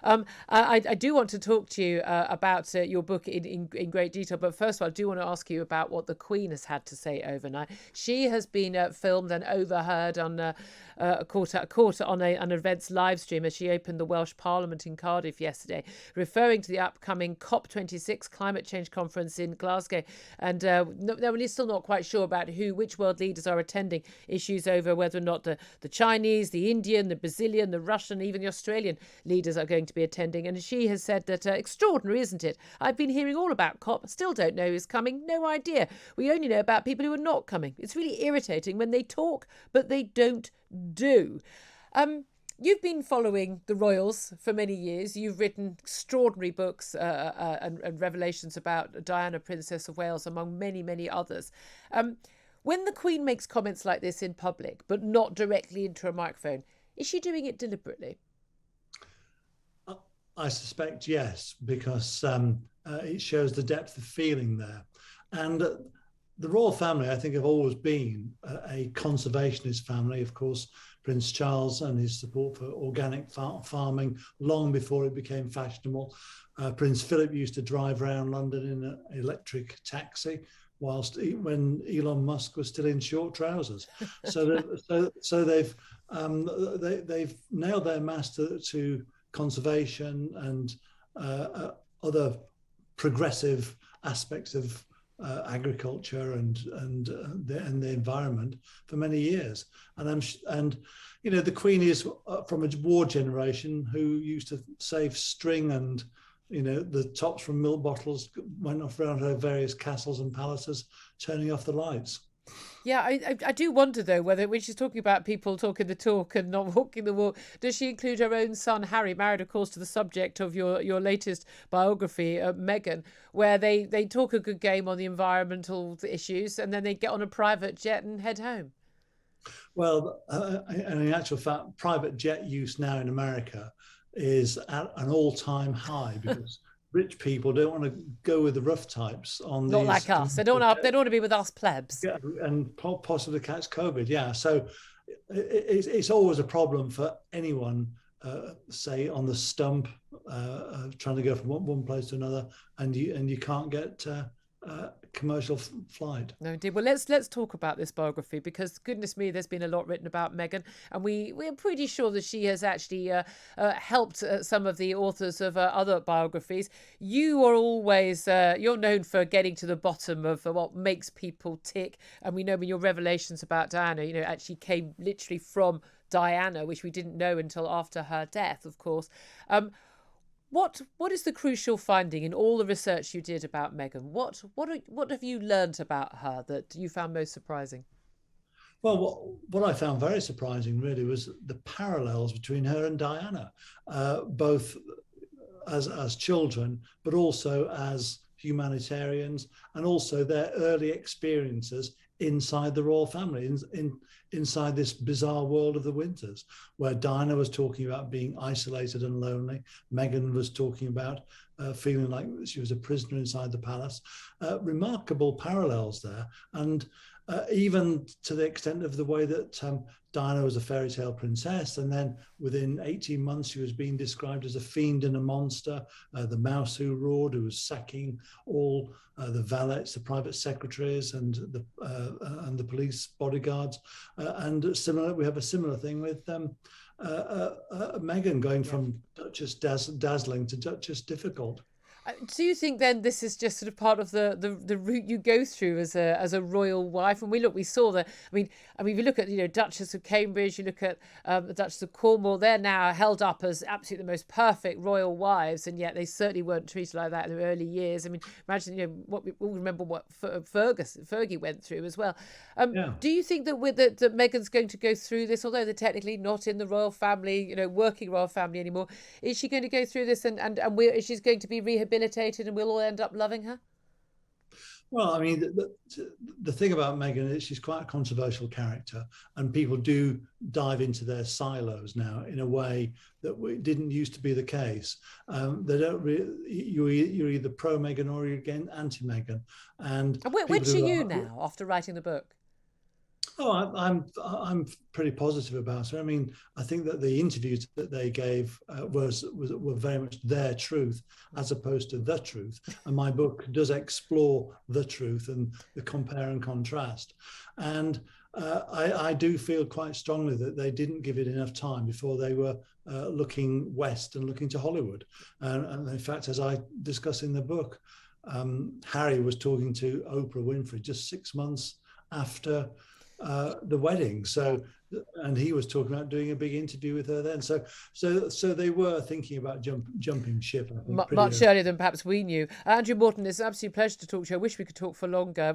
I do want to talk to you about your book in great detail. But first of all, I do want to ask you about what the Queen has had to say overnight. She has been filmed and overheard on caught on an events live stream as she opened the Welsh Parliament in Cardiff yesterday, referring to the upcoming COP26 climate change conference in Glasgow. And we're still not quite sure about which world leaders are attending. Issues over whether or not the Chinese, the Indian, the Brazilian, the Russian, even the Australian leaders are going to be attending. And she has said that extraordinary, isn't it? I've been hearing all about COP, still don't know who's coming, no idea. We only know about people who are not coming. It's really irritating when they talk, but they don't do. You've been following the royals for many years. You've written extraordinary books and revelations about Diana, Princess of Wales, among many, many others. When the Queen makes comments like this in public, but not directly into a microphone, is she doing it deliberately? I suspect yes, because it shows the depth of feeling there. And the royal family, I think, have always been a conservationist family. Of course, Prince Charles and his support for organic farming long before it became fashionable. Prince Philip used to drive around London in an electric taxi, when Elon Musk was still in short trousers. So they've nailed their master to conservation and other progressive aspects of agriculture and the environment for many years. And the Queen is from a war generation who used to save string, and the tops from milk bottles went off around her various castles and palaces, turning off the lights. Yeah, I do wonder, though, whether when she's talking about people talking the talk and not walking the walk, does she include her own son, Harry, married, of course, to the subject of your latest biography, Meghan, where they talk a good game on the environmental issues and then they get on a private jet and head home? Well, in actual fact, private jet use now in America is at an all-time high because rich people don't want to go with the rough types on Not these. like us. They don't want to be with us plebs. Yeah, and possibly catch COVID. Yeah, so it's always a problem for anyone, say on the stump, trying to go from one place to another, and you can't get commercial flight. No, indeed. Well, let's talk about this biography, because goodness me, there's been a lot written about Meghan, and we're pretty sure that she has actually helped some of the authors of other biographies. You are always you're known for getting to the bottom of what makes people tick, and we know your revelations about Diana, actually came literally from Diana, which we didn't know until after her death, of course. What is the crucial finding in all the research you did about Meghan? What have you learnt about her that you found most surprising? Well, what I found very surprising really was the parallels between her and Diana, both as children, but also as humanitarians, and also their early experiences inside the royal family, inside this bizarre world of the Winters, where Diana was talking about being isolated and lonely. Meghan was talking about feeling like she was a prisoner inside the palace. Remarkable parallels there. And even to the extent of the way that Diana was a fairy tale princess, and then within 18 months she was being described as a fiend and a monster, the mouse who roared, who was sacking all the valets, the private secretaries, and the police bodyguards. And we have a similar thing with Meghan, going from Duchess dazzling to Duchess difficult. Do you think then this is just sort of part of the route you go through as a royal wife? And we saw that. I mean, if you look at Duchess of Cambridge, you look at the Duchess of Cornwall. They're now held up as absolutely the most perfect royal wives, and yet they certainly weren't treated like that in their early years. I mean, imagine what we all remember what Fergie went through as well. Yeah. Do you think that that Meghan's going to go through this, although they're technically not in the royal family, working royal family anymore? Is she going to go through this and she's going to be rehabilitated and we'll all end up loving her? Well, I mean, the thing about Meghan is she's quite a controversial character, and people do dive into their silos now in a way that didn't used to be the case. They don't you're either pro Meghan or you're again anti Meghan. And which are you now after writing the book? Oh, I'm pretty positive about it. I mean, I think that the interviews that they gave were very much their truth as opposed to the truth. And my book does explore the truth and the compare and contrast. And I do feel quite strongly that they didn't give it enough time before they were looking west and looking to Hollywood. And in fact, as I discuss in the book, Harry was talking to Oprah Winfrey just 6 months after the wedding. So, and he was talking about doing a big interview with her then. So they were thinking about jumping ship, I think, Much earlier than perhaps we knew. Andrew Morton, it's an absolute pleasure to talk to you. I wish we could talk for longer.